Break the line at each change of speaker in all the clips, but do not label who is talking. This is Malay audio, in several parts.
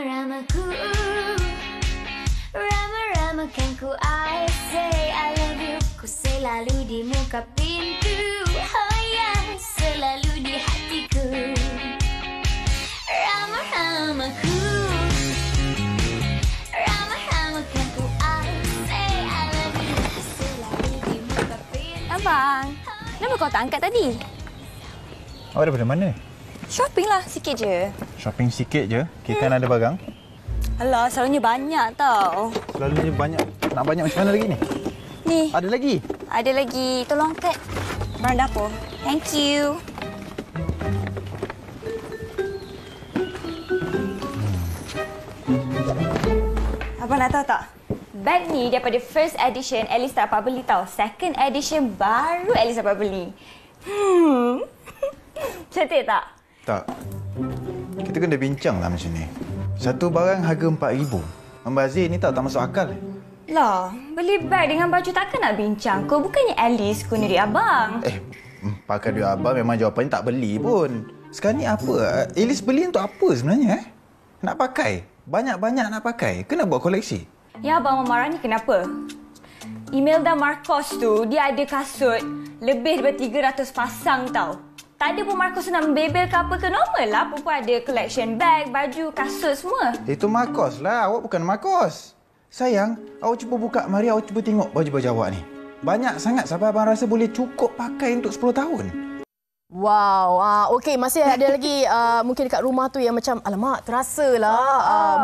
Rama-ramaku, rama-ramakan ku, I say I love you. Ku selalu di muka pintu, oh ya, selalu di hatiku. Rama-ramaku, rama-ramakan ku, I say I love you. Ku selalu di muka pintu.
Abang, kenapa kau tak angkat tadi?
Awak daripada mana ni?
Shopping lah, sikit je.
Shopping sikit je? Kira kan ada barang?
Alah, selalunya banyak tau.
Selalunya banyak. Nak banyak macam mana lagi ni?
Ni,
Ada lagi?
ada lagi. Tolong angkat barang dapur. Thank you. Abang nak tahu tak? Bag ni daripada first edition, Alice tak dapat beli tau. Second edition baru Alice dapat beli. Cantik tak?
Tak. Kita kena bincang lah macam ni. Satu barang harga RM4,000. Membazir ni tak masuk akal.
Lah, beli bag dengan baju takkan nak bincang. Kau bukannya Alice guna duit abang.
Pakai duit abang memang jawapannya tak beli pun. Sekarang ni apa? Elis beli untuk apa sebenarnya? Nak pakai? Banyak-banyak nak pakai. Kena buat koleksi.
Ya, abang marah ni kenapa? Imelda Marcos tu, dia ada kasut lebih daripada 300 pasang tau. Tak ada pun Marcos nak membebel ke apa ke. Normal lah perempuan ada collection bag, baju, kasut semua.
Itu Marcos lah. Awak bukan Marcos. Sayang, awak cuba buka. Mari awak cuba tengok baju-baju awak ni. Banyak sangat sampai abang rasa boleh cukup pakai untuk 10 tahun.
Wow, okey, masih ada lagi mungkin dekat rumah tu yang macam alamak terasalah.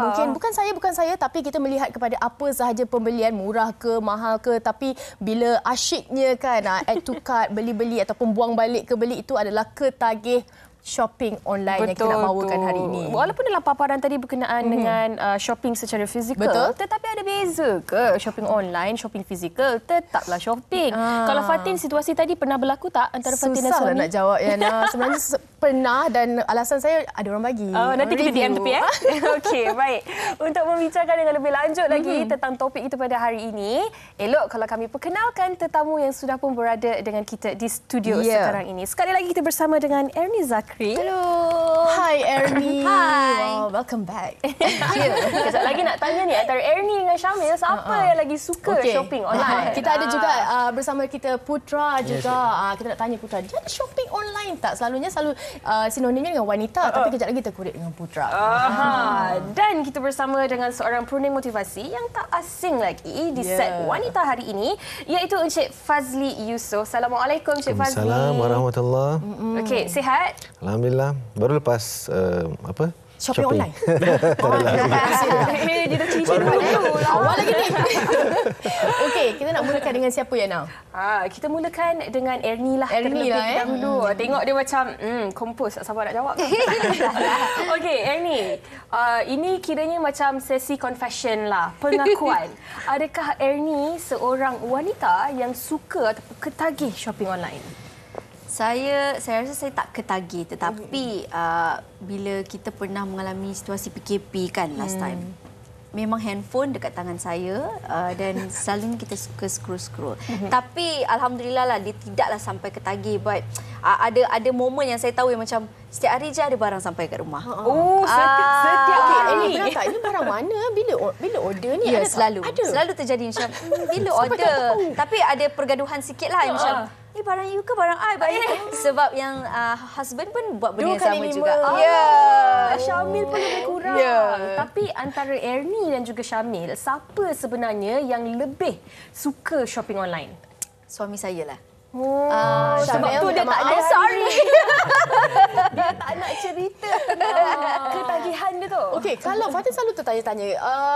Mungkin bukan saya tapi kita melihat kepada apa sahaja pembelian, murah ke mahal ke, tapi bila asyiknya kan add to cart, beli-beli ataupun buang balik ke beli, itu adalah ketagih shopping online yang kita nak bawakan hari ini.
Walaupun dalam paparan tadi berkenaan dengan shopping secara fizikal,
betul,
tetapi ada beza ke shopping online, shopping fizikal? Tetaplah shopping. Kalau Fatin, situasi tadi pernah berlaku tak antara Fatin dan suami?
Susah nak jawab, Yana. Sebenarnya pernah dan alasan saya ada orang bagi.
Nanti kita DM tepi ya. Okey, baik. Untuk membicarakan dengan lebih lanjut lagi tentang topik itu pada hari ini, elok kalau kami perkenalkan tetamu yang sudah pun berada dengan kita di studio sekarang ini. Sekali lagi kita bersama dengan Ernie Zakri.
Hello. Hi Ernie.
Hi.
Wow, welcome back.
Kejap lagi nak tanya ni, antara Ernie dengan Syamil, siapa yang lagi suka shopping online?
Kita ada juga bersama kita Putra juga. Kita nak tanya Putra, dia ada shopping online tak? Selalunya sinonimnya dengan wanita, tapi kejap lagi terkorek dengan Putra.
Dan kita bersama dengan seorang pruning motivasi yang tak asing lagi di set wanita hari ini, iaitu Encik Fazli Yusof. Assalamualaikum Encik Fazli.
Assalamualaikum warahmatullahi.
Okey, sihat?
Alhamdulillah. Baru lepas
Shopping online.
Dia dah cerita dulu.
Awal lagi ni. Okey, kita nak mulakan dengan siapa ya now?
Kita mulakan dengan Ernie lah.
Ernie lah
dahulu. Tengok dia macam kompos, tak sabar nak jawab. Okey, Ernie. Ini kiranya macam sesi confession lah, pengakuan. Adakah Ernie seorang wanita yang suka ataupun ketagih shopping online?
Saya rasa saya tak ketagih, tetapi bila kita pernah mengalami situasi PKP kan last time, memang handphone dekat tangan saya dan selalunya kita suka scroll. Tapi alhamdulillah lah, dia tidaklah sampai ketagih, but ada momen yang saya tahu yang macam setiap hari je ada barang sampai kat rumah.
Setiap hari.
Ini benar tak? Ini barang mana? Bila order ni?
Ya,
ada
selalu terjadi macam bila order. Tapi ada pergaduhan sikit lah macam ni barang you ke barang I? Sebab yang husband pun buat benda yang sama juga.
Syamil pun lebih kurang. Tapi antara Ernie dan juga Syamil, siapa sebenarnya yang lebih suka shopping online?
Suami saya lah.
Sebab tu dia tak ada.
Sorry.
Dia tak nak cerita ketagihan dia tu.
Okey, kalau Fatin selalu tertanya-tanya,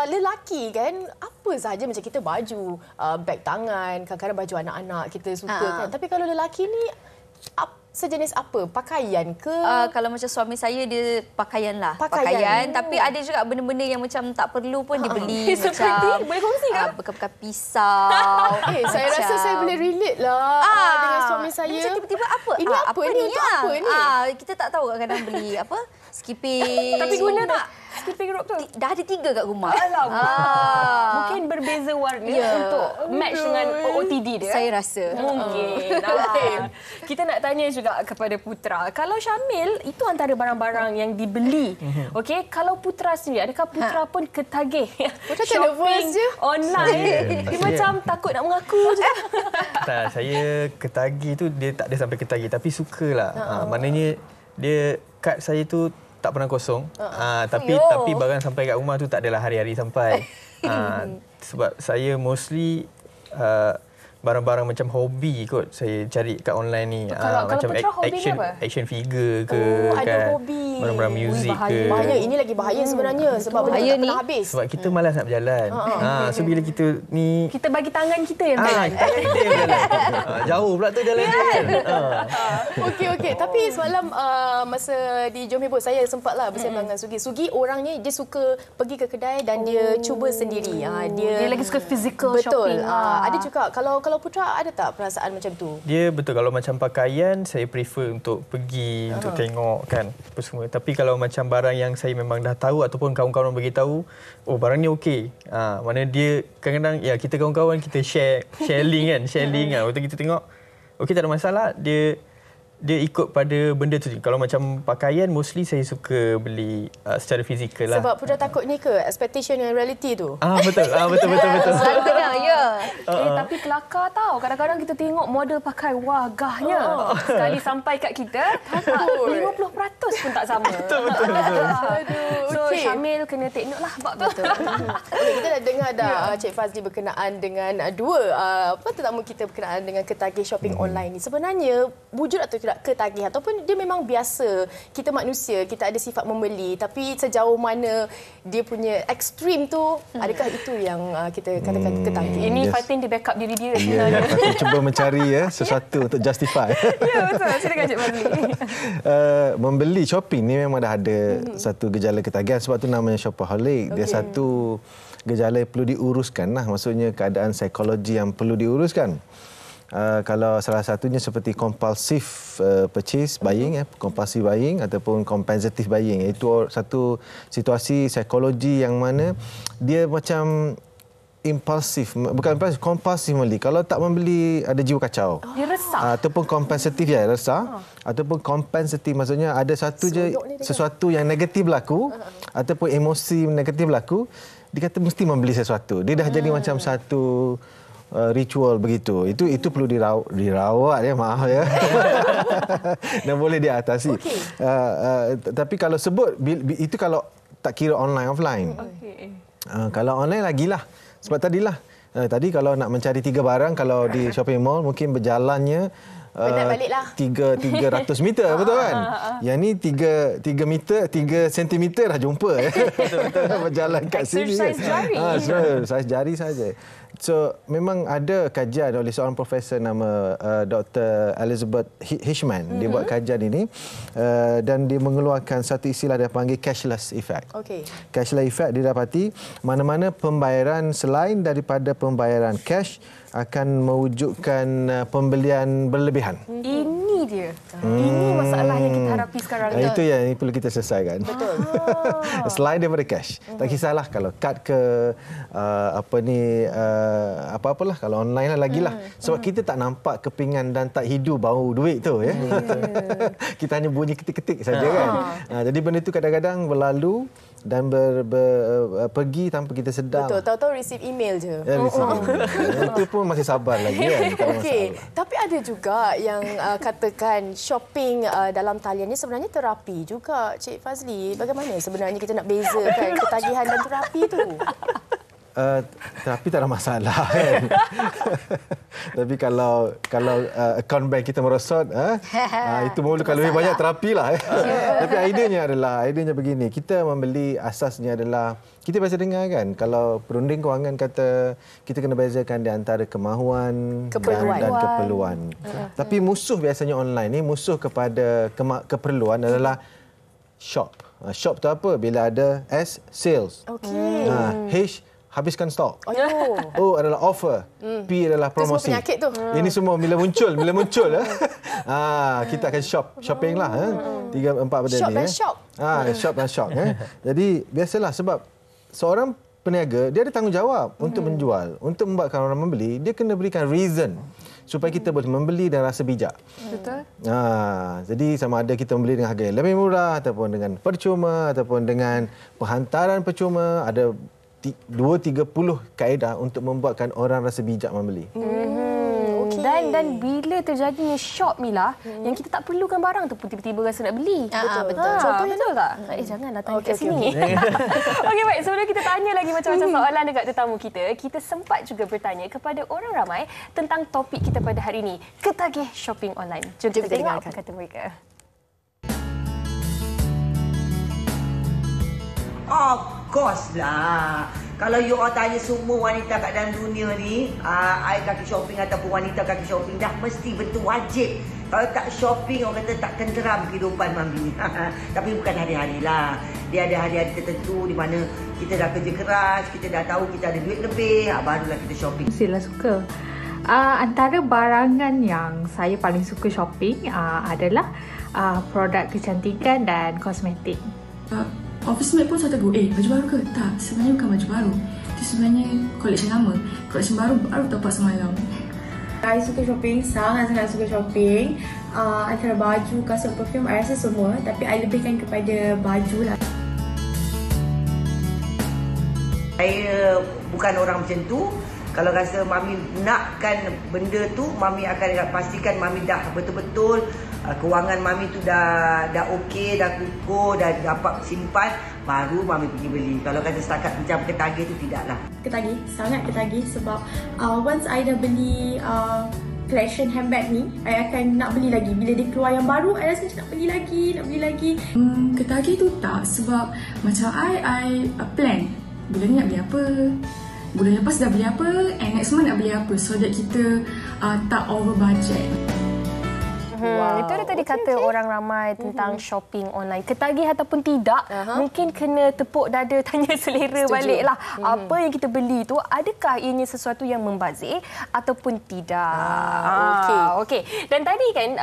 lelaki kan, apa sahaja macam kita baju, beg tangan, kadang-kadang baju anak-anak kita suka kan. Tapi kalau lelaki ni sejenis apa? Pakaian ke?
Kalau macam suami saya, dia pakaian lah. Pakaian. Tapi ada juga benda-benda yang macam tak perlu pun dibeli. Macam
boleh kongsi ke?
Bekas-bekas pisau.
Saya rasa saya boleh relate lah dengan suami saya.
Macam tiba-tiba apa?
Ini apa ni?
Kita tak tahu kadang-kadang beli apa? Skipping.
Tapi guna tak skipping rope tu?
Dah ada 3 kat rumah.
Mungkin berbeza warna untuk match dengan OOTD dia.
Saya rasa.
Mungkin. Kita nak tanya juga kepada Putra. Kalau Syamil, itu antara barang-barang yang dibeli. Okey, kalau Putra sendiri, adakah Putra pun ketagih
Putra macam nervous je.
online? Dia macam takut nak mengaku je.
Tak, saya ketagih tu dia tak ada sampai ketagih tapi sukalah. Maknanya dia kad saya tu tak pernah kosong. Tapi barang sampai kat rumah tu tak adalah hari-hari sampai. Sebab saya mostly barang-barang macam hobi kot saya cari kat online ni.
Kalau
Macam
Putra hobi dia apa?
action figure ke
Ada hobi.
barang-barang muzik ke.
Bahaya. Ini lagi bahaya sebenarnya. Sebab benda tak pernah habis.
Sebab kita malas nak berjalan. So bila kita ni
Kita bagi tangan kita yang jalan.
tangan kita yang berjalan. Jauh pula tu jalan dia kan.
Okey. Tapi semalam masa di Jom Heboh saya sempatlah bersembang dengan Sugi. Sugi orangnya dia suka pergi ke kedai dan dia cuba sendiri.
Dia lagi suka physical
Betul.
shopping.
Ada juga kalau Putra ada tak perasaan macam tu?
Dia betul kalau macam pakaian saya prefer untuk pergi untuk tengok kan apa semua. Tapi kalau macam barang yang saya memang dah tahu ataupun kawan-kawan bagi tahu, oh barang ni okey. Mana dia kadang-kadang ya kita kawan-kawan kita sharing kan. Waktu kita tengok okey tak ada masalah, dia ikut pada benda tu. Kalau macam pakaian mostly saya suka beli secara fizikal lah.
Sebab Putra takut ni ke expectation dengan reality tu?
Betul.
Selalu kena, ya.
Tapi kelakar tau. Kadang-kadang kita tengok model pakai wagahnya. Sekali sampai kat kita, 50% pun tak sama.
Betul.
So,
okey.
Syamil kena take note lah bab tu.
Okay, kita dah dengar dah Cik Fazli berkenaan dengan dua tetamu kita berkenaan dengan ketagih shopping online ni. Sebenarnya wujud atau tidak ketagih ataupun dia memang biasa, kita manusia, kita ada sifat membeli, tapi sejauh mana dia punya ekstrim tu, adakah itu yang kita katakan ketagih?
Ini Fatin dia backup diri dia
Ya,
sebenarnya.
aku cuba mencari sesuatu untuk justify.
Ya, betul. Silakan Cik Fazli.
Membeli shopping ni memang dah ada satu gejala ketagihan, sebab tu namanya shopaholic. Dia satu gejala yang perlu diuruskan lah, maksudnya keadaan psikologi yang perlu diuruskan. Kalau salah satunya seperti compulsive purchase buying, compulsive buying ataupun compensative buying, iaitu satu situasi psikologi yang mana dia macam impulsif, bukan impulsif, kompulsif membeli. Kalau tak membeli ada jiwa kacau.
Dia resah.
Ataupun kompensatif resah. Ataupun kompensatif maksudnya ada sesuatu yang negatif berlaku ataupun emosi negatif berlaku, dia kata mesti membeli sesuatu. Dia dah jadi macam satu ritual begitu. Itu perlu dirawat ya, maaf ya. Dan boleh diatasi. Okay. Tapi kalau sebut itu kalau tak kira online offline. Okay. Kalau online lagilah. Sebab tadi kalau nak mencari 3 barang, kalau di shopping mall mungkin berjalannya 300 meter, betul kan? Yang ni 3 meter, 3 sentimeter dah jumpa. Berjalan kat sini.
Exercise jari.
Exercise jari saja. So, memang ada kajian oleh seorang profesor nama Dr. Elizabeth Hirschman. Dia buat kajian ini dan dia mengeluarkan satu istilah dia panggil cashless effect.
Okay.
Cashless effect didapati mana-mana pembayaran selain daripada pembayaran cash akan mewujudkan pembelian berlebihan.
Ini dia. Ini masalah yang kita hadapi sekarang.
Itu yang perlu kita selesaikan.
Betul.
Selain daripada cash. Tak kisahlah kalau kad ke apa-apalah, kalau online lah lagilah. Sebab kita tak nampak kepingan dan tak hidu bau duit tu ya. Kita hanya bunyi ketik-ketik saja kan. Jadi benda itu kadang-kadang berlalu dan pergi tanpa kita sedar.
Betul, tahu-tahu receive email je.
Itu pun masih sabar lagi kan.
Okey, tapi ada juga yang katakan shopping dalam talian ni sebenarnya terapi juga. Cik Fazli, bagaimana sebenarnya kita nak bezakan ketagihan dan terapi tu?
Terapi tak ada masalah kan. Tapi kalau akaun bank kita merosot, itu memerlukan lebih banyak terapi lah. Tapi idenya begini, kita membeli asasnya adalah, kita biasa dengar kan, kalau perunding kewangan kata kita kena bezakan di antara kemahuan dan keperluan. Tapi musuh biasanya online ni, musuh kepada keperluan adalah shop. Shop tu apa? Bila ada S, sales.
Okey.
H, habiskan stok.
Oh.
O adalah offer. P adalah promosi.
Itu semua penyakit tu.
Ini semua bila muncul kita akan shopping lah. 3-4 benda
Shop
ni.
dan shop.
Shop dan shop. Jadi biasalah sebab seorang peniaga dia ada tanggungjawab untuk menjual, untuk membuatkan orang membeli, dia kena berikan reason supaya kita boleh membeli dan rasa bijak.
Betul.
Jadi sama ada kita membeli dengan harga yang lebih murah ataupun dengan percuma ataupun dengan penghantaran percuma, ada 2-30 kaedah untuk membuatkan orang rasa bijak membeli.
Dan bila terjadinya shop Mila, yang kita tak perlukan barang tu pun tiba-tiba rasa nak beli.
Betul.
Contohnya betul tak? Janganlah tanya kat sini. Okey, baik. Sebelum kita tanya lagi macam-macam soalan dekat tetamu kita sempat juga bertanya kepada orang ramai tentang topik kita pada hari ini, ketagih shopping online. Jom kita tengok apa kata mereka.
Of course lah. Kalau you orang tanya semua wanita kat dalam dunia ni, I kaki shopping ataupun wanita kaki shopping, dah mesti betul wajib. Kalau tak shopping, orang kata tak tenteram kehidupan mami. Tapi bukan hari-hari lah. Dia ada hari-hari tertentu di mana kita dah kerja keras, kita dah tahu kita ada duit lebih, barulah kita shopping.
Mestilah suka. Antara barangan yang saya paling suka shopping adalah produk kecantikan dan kosmetik.
Office mate pun saya tegur, baju baru ke? Tak, sebenarnya bukan baju baru. Itu sebenarnya collection lama. Collection baru dapat semalam.
Saya suka shopping, sangat-sangat suka shopping. Antara baju, kasut, perfume, saya rasa semua. Tapi saya lebihkan kepada baju lah.
Saya bukan orang macam tu. Kalau rasa mami nakkan benda tu, mami akan pastikan mami dah betul-betul kewangan mami tu dah okey, dah kukuh, dah dapat simpan, baru mami pergi beli. Kalau kata setakat macam ketagih tu tidaklah.
Ketagih, sangat ketagih sebab once I dah beli collection handbag ni, I akan nak beli lagi. Bila dia keluar yang baru, I rasa macam nak beli lagi.
Ketagih tu tak, sebab macam I plan bulan ni nak beli apa, bulan lepas dah beli apa, and next month nak beli apa, so that kita tak over budget.
Itu dia tadi kata orang ramai tentang shopping online. Ketagih ataupun tidak, mungkin kena tepuk dada tanya selera baliklah. Apa yang kita beli tu, adakah ianya sesuatu yang membazir ataupun tidak? Okey. Dan tadi kan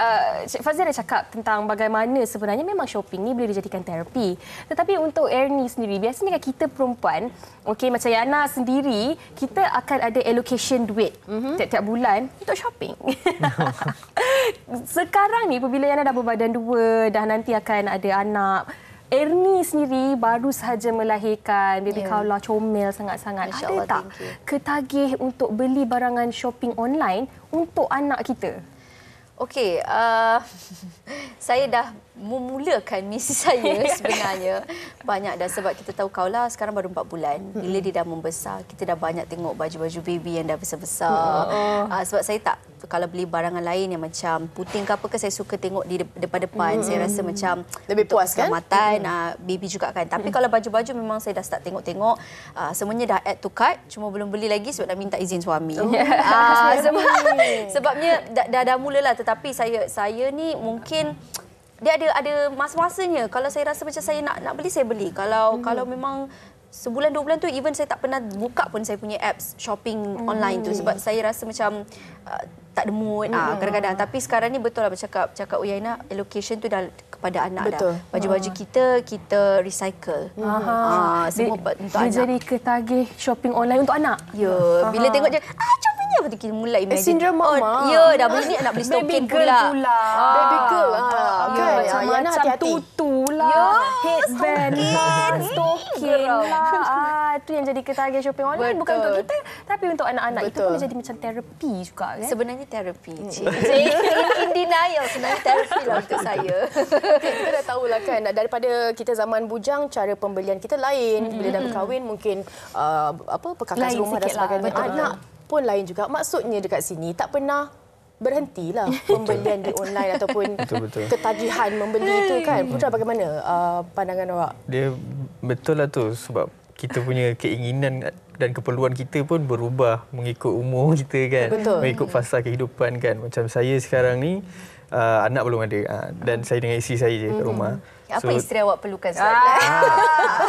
Cik Fazil dah cakap tentang bagaimana sebenarnya memang shopping ni boleh dijadikan terapi. Tetapi untuk Ernie sendiri, biasanya kan kita perempuan, macam Yana sendiri, kita akan ada allocation duit tiap-tiap bulan untuk shopping. Sekarang ni apabila Yana dah berbadan 2, dah nanti akan ada anak, Ernie sendiri baru sahaja melahirkan, baby Kaula comel sangat-sangat. Ada tak ketagih untuk beli barangan shopping online untuk anak kita?
Okey, saya dah memulakan misi saya sebenarnya banyak dah, sebab kita tahu Kaula sekarang baru 4 bulan. Bila dia dah membesar, kita dah banyak tengok baju-baju baby yang dah besar-besar. Sebab saya tak, kalau beli barangan lain yang macam puting ke apa ke, saya suka tengok di depan-depan. Saya rasa macam
lebih puas kan?
Keselamatan baby juga kan. Tapi kalau baju-baju memang saya dah start tengok-tengok, semuanya dah add to cart, cuma belum beli lagi sebab dah minta izin suami. Sebabnya dah mulalah, tetapi saya ni mungkin dia ada masa-masanya. Kalau saya rasa macam saya nak beli, saya beli. Kalau memang sebulan 2 bulan tu, even saya tak pernah buka pun saya punya apps shopping online tu, sebab saya rasa macam tak ada mood kadang-kadang. Tapi sekarang ni betul lah cakap Uyaina, allocation tu dah kepada anak dah. Baju-baju kita recycle. Semua untuk anak.
Dia jadi ketagih shopping online untuk anak.
Ya, bila tengok je apa tu, kita mula imagine.
Sindrom mama.
Ya, dah beli ni nak beli stocking pula.
Baby girl.
Macam tutu lah, headband lah, stocking lah. Itu yang jadi ketagih shopping online. Bukan untuk kita, tapi untuk anak-anak. Itu pun jadi macam terapi juga kan?
Sebenarnya terapi. In denial, sebenarnya terapi lah untuk saya.
Kita dah tahulah kan, daripada kita zaman bujang, cara pembelian kita lain. Bila dah berkahwin, mungkin perkakas rumah dan sebagainya. Anak pun lain juga. Maksudnya dekat sini tak pernah berhentilah pembelian di online ataupun ketagihan membeli itu kan. Putra, bagaimana pandangan awak?
Dia betul lah tu, sebab kita punya keinginan dan keperluan kita pun berubah mengikut umur kita kan. Mengikut fasa kehidupan kan. Macam saya sekarang ni anak belum ada dan saya dengan isteri saya je kat rumah.
Apa isteri awak perlukan sekarang?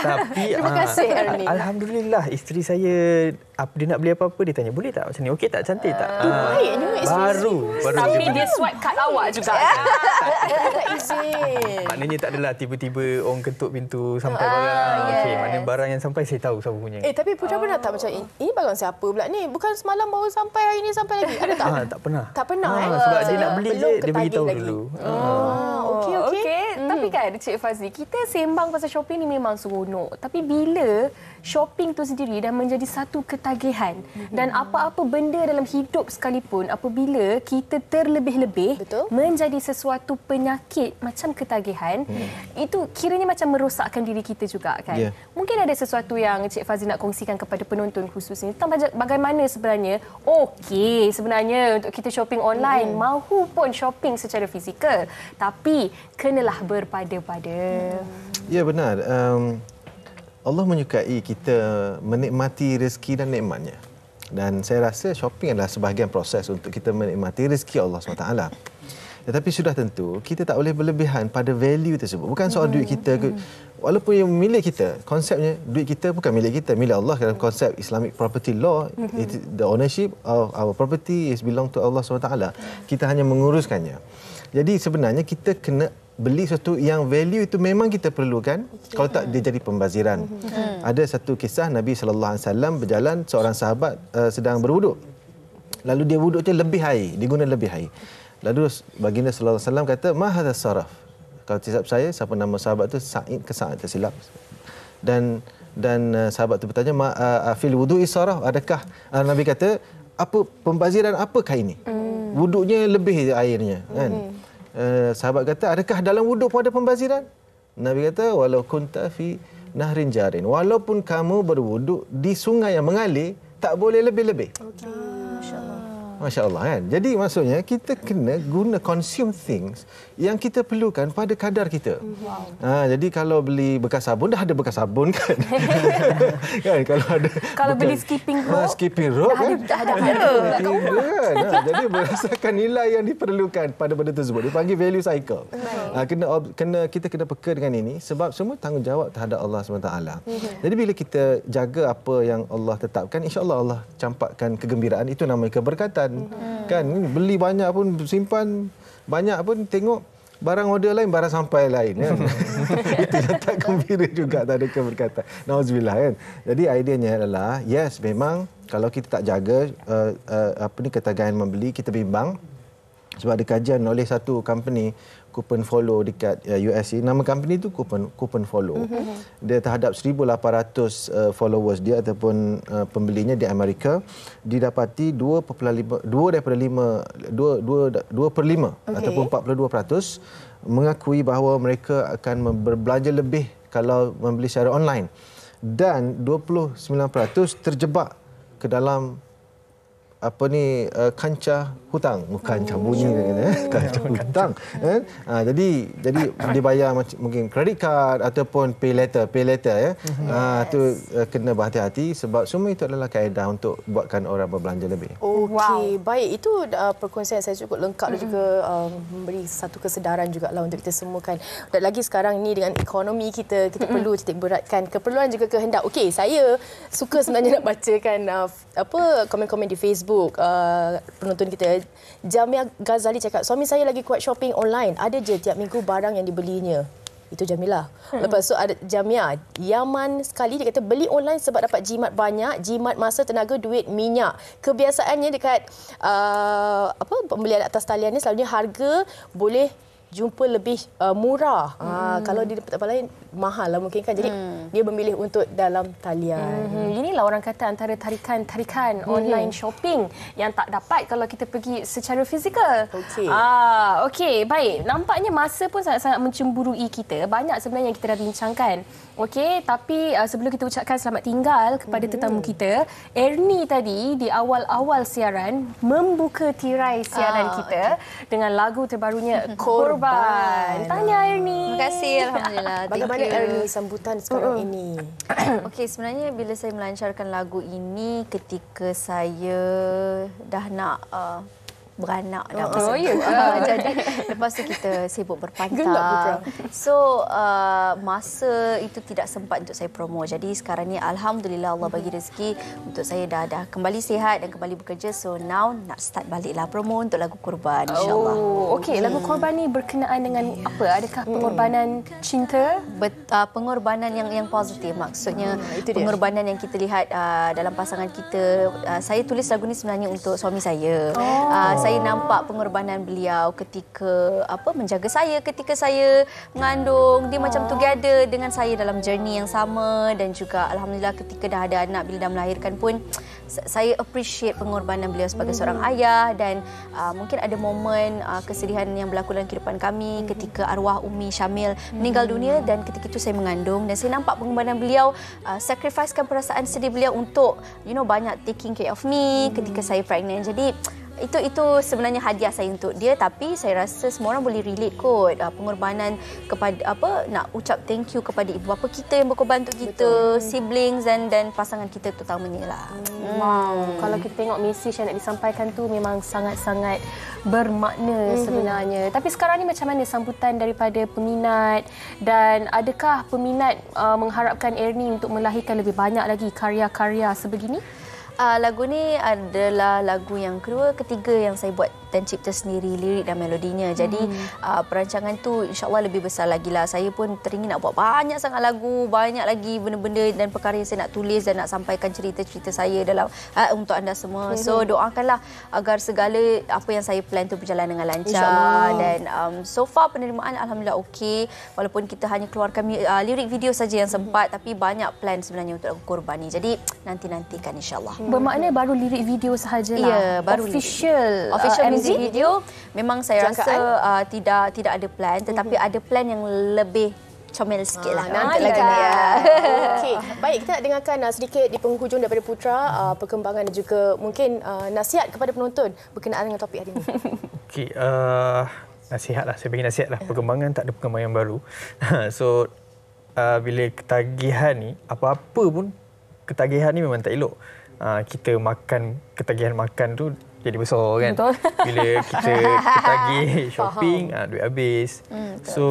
Tapi
Terima kasih, Ernie.
alhamdulillah isteri saya dia nak beli apa-apa dia tanya boleh tak macam ni, okey tak, cantik tak?
Baik juga isteri.
Baru
Tapi dia swipe kad awak juga.
Tak izin.
maknanya tak adalah tiba-tiba orang ketuk pintu sampai barang. Okey, maknanya barang yang sampai saya tahu siapa punya.
Tapi Putra pernah tak macam ini barang siapa pula ni? Bukan semalam baru sampai, hari ni sampai lagi. Ada tak?
Tak pernah.
Tak pernah
Sebab dia nak beli
belum
je dia beritahu
ketagih lagi.
dulu.
Okey. Tapi kan Cik Fazli, kita sembang pasal shopping ni memang seronok. Tapi bila shopping tu sendiri dah menjadi satu ketagihan dan apa-apa benda dalam hidup sekalipun apabila kita terlebih-lebih menjadi sesuatu penyakit macam ketagihan, itu kiranya macam merosakkan diri kita juga kan. Mungkin ada sesuatu yang Cik Fazli nak kongsikan kepada penonton khususnya tentang bagaimana sebenarnya sebenarnya untuk kita shopping online mahu pun shopping secara fizikal, tapi kenalah berpada-pada.
Ya, benar. Allah menyukai kita menikmati rezeki dan nikmatnya. Dan saya rasa shopping adalah sebahagian proses untuk kita menikmati rezeki Allah SWT. Tetapi sudah tentu, kita tak boleh berlebihan pada value tersebut. Bukan soal duit kita. Walaupun yang milik kita, konsepnya duit kita bukan milik kita, milik Allah dalam konsep Islamic property law. The ownership of our property is belong to Allah SWT. Kita hanya menguruskannya. Jadi sebenarnya kita kena beli sesuatu yang value itu memang kita perlukan. Kalau tak, dia jadi pembaziran. Ada satu kisah Nabi SAW berjalan, seorang sahabat sedang berwuduk. Lalu dia wuduknya lebih air, diguna lebih air. Lalu baginda SAW kata, "Ma hadha saraf?" Kalau silap saya, siapa nama sahabat tu? Sa'id ke Sa'ad, tersilap. Dan sahabat tu bertanya, "Fil wudu'i saraf?" Adakah Nabi kata, apa pembaziran apakah ini? Wuduknya lebih airnya, kan? Sahabat kata, adakah dalam wuduk pun ada pembaziran? Nabi kata, walau kunta fi nahrin jarin. Walaupun kamu berwuduk di sungai yang mengalir, tak boleh lebih-lebih. Masya Allah, kan? Jadi maksudnya kita kena guna consume things yang kita perlukan pada kadar kita. Jadi kalau beli bekas sabun, dah ada bekas sabun kan? Kan? Kalau
beli skipping rope,
dah ada kan? Jadi berdasarkan nilai yang diperlukan pada benda tersebut, dipanggil value cycle. Kita kena peka dengan ini sebab semua tanggungjawab terhadap Allah SWT. Jadi bila kita jaga apa yang Allah tetapkan, insya-Allah Allah campakkan kegembiraan. Itu namanya keberkatan. Kan, beli banyak pun simpan, banyak pun tengok barang order lain, barang sampai lain, kan? Itu tak gembira juga, tak ada keberkatan. Nauzubillah, kan? Jadi ideanya adalah, yes, memang kalau kita tak jaga ketagihan membeli, kita bimbang. Sebab ada kajian oleh satu company Coupon Follow dekat US. Nama company itu Coupon Follow. Dia terhadap 1,800 followers dia ataupun pembelinya di Amerika, didapati 2/5 ataupun 42% mengakui bahawa mereka akan berbelanja lebih kalau membeli secara online, dan 29% terjebak ke dalam kancah hutang, kancah bunyi kancah hutang, kan? Jadi dia bayar mungkin credit card ataupun pay later ya. Tu kena berhati-hati sebab semua itu adalah kaedah untuk buatkan orang berbelanja lebih.
Okey, baik, itu perkongsian saya cukup lengkap dan juga memberi satu kesedaran jugalah untuk kita semua kan. Dan lagi sekarang ni dengan ekonomi kita perlu titik beratkan keperluan juga kehendak. Okey, saya suka sebenarnya nak bacakan komen-komen di Facebook. Penonton kita Jamia Ghazali cakap, suami saya lagi kuat shopping online, ada je tiap minggu barang yang dibelinya. Itu Jamilah. Lepas tu ada Jamia, Yaman sekali, dia kata beli online sebab dapat jimat banyak, jimat masa, tenaga, duit, minyak. Kebiasaannya dekat pembelian atas talian ni selalunya harga boleh jumpa lebih murah. Kalau di tempat lain mahal lah mungkin kan. Jadi dia memilih untuk dalam talian.
Inilah orang kata antara tarikan online shopping yang tak dapat kalau kita pergi secara fizikal. Okey, baik. Nampaknya masa pun sangat-sangat mencemburui kita. Banyak sebenarnya yang kita dah bincangkan. Okey, tapi sebelum kita ucapkan selamat tinggal kepada tetamu kita, Ernie tadi di awal-awal siaran membuka tirai siaran kita dengan lagu terbarunya Korban. Tanya Ernie.
Terima kasih, alhamdulillah.
Bagaimana Ernie sambutan sekarang ini?
Okey, sebenarnya bila saya melancarkan lagu ini ketika saya dah nak beranak dah masa
Oh, ya
tu.
ke?
Jadi lepas tu kita sibuk
Gelak,
berpantang. So masa itu tidak sempat untuk saya promo. Jadi sekarang ni alhamdulillah Allah bagi rezeki untuk saya dah kembali sihat dan kembali bekerja. So now nak start baliklah promo untuk lagu Korban, insya-Allah.
Oh, okey. Lagu Korban ni berkenaan dengan apa? Adakah pengorbanan cinta?
Pengorbanan yang positif, maksudnya
itu dia.
pengorbanan yang kita lihat dalam pasangan kita. Saya tulis lagu ni sebenarnya untuk suami saya. Saya nampak pengorbanan beliau ketika menjaga saya ketika saya mengandung. Dia macam together dengan saya dalam journey yang sama, dan juga alhamdulillah ketika dah ada anak, bila dah melahirkan pun saya appreciate pengorbanan beliau sebagai seorang ayah. Dan mungkin ada momen kesedihan yang berlaku dalam kehidupan kami ketika arwah Umi Syamil meninggal dunia, dan ketika itu saya mengandung dan saya nampak pengorbanan beliau, sacrificekan perasaan sedih beliau untuk banyak taking care of me ketika saya pregnant. Jadi itu sebenarnya hadiah saya untuk dia, tapi saya rasa semua orang boleh relate kot. Pengorbanan kepada nak ucap thank you kepada ibu bapa kita yang berkorban untuk kita, siblings dan pasangan kita terutamanya lah.
Wow, kalau kita tengok mesej yang nak disampaikan tu memang sangat-sangat bermakna sebenarnya. Tapi sekarang ni macam mana sambutan daripada peminat, dan adakah peminat mengharapkan Ernie untuk melahirkan lebih banyak lagi karya-karya sebegini?
Lagu ni adalah lagu yang ketiga yang saya buat dan cipta sendiri lirik dan melodinya. Jadi perancangan tu insya-Allah lebih besar lagi lah. Saya pun teringin nak buat banyak sangat lagu, banyak lagi benda-benda dan perkara yang saya nak tulis dan nak sampaikan cerita-cerita saya dalam untuk anda semua. So doakanlah agar segala apa yang saya plan tu berjalan dengan lancar. Dan so far penerimaan alhamdulillah okey. Walaupun kita hanya keluarkan lirik video saja yang sempat, tapi banyak plan sebenarnya untuk lagu Korban ni. Jadi nanti-nantikan insya-Allah.
Bermakna baru lirik video sahajalah.
Ya, baru
official
music video. Memang saya rasa tidak ada plan, tetapi ada plan yang lebih comel sikit lah.
Nanti lagi ni. Okey, baik, kita nak dengarkan sedikit di penghujung daripada Putra, perkembangan dan juga mungkin nasihat kepada penonton berkenaan dengan topik hari ini.
Okey, nasihat lah. Saya bagi nasihat lah. Perkembangan tak ada perkembangan yang baru. So, bila ketagihan ni, apa-apa pun ketagihan ni memang tak elok. Kita makan, ketagihan makan tu jadi besar kan.
Betul.
Bila kita ketagih shopping, duit habis. So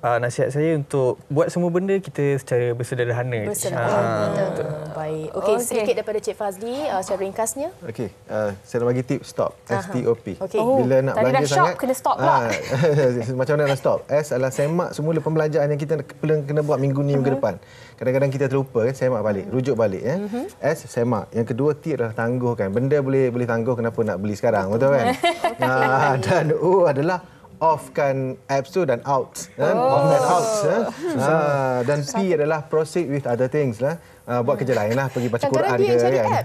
nasihat saya untuk buat semua benda kita secara bersederhana.
Betul. Baik. Okey, sedikit daripada Cik Fazli secara ringkasnya.
Okey, saya nak bagi tip stop. STOP.
Okay.
Bila nak
tadi
belanja
dah shop,
sangat,
kena stop pula.
Macam mana nak stop? S adalah semak semula pembelanjaan yang kita kena buat minggu ni, minggu depan. Kadang-kadang kita terlupa kan, semak balik, rujuk balik ya. S, semak. Yang kedua, T adalah tangguhkan. Benda boleh tangguh, kenapa nak beli sekarang, betul kan? Dan O adalah off-kan apps tu dan out. Off and out. Dan P adalah proceed with other things lah. Buat kerja lain lah, pergi baca Quran ke kan.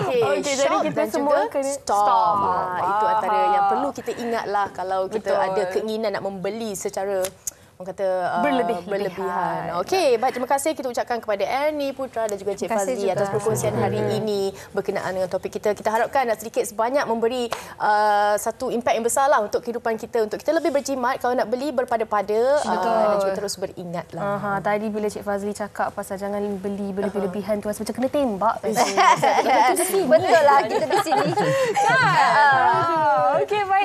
Okey, jadi kita semua kena stop. Itu antara yang perlu kita ingatlah kalau kita ada keinginan nak membeli secara berlebihan. Okey, baik, terima kasih kita ucapkan kepada Ernie Putra dan juga Cik Fazli atas perkongsian hari ini berkenaan dengan topik kita. Kita harapkan sedikit sebanyak memberi satu impak yang besar lah untuk kehidupan kita, untuk kita lebih berjimat kalau nak beli berpada-pada dan juga terus beringatlah.
Tadi bila Cik Fazli cakap pasal jangan beli berlebihan tu, rasa macam kena tembak.
Betul lah, kita di sini.
Okey, baik.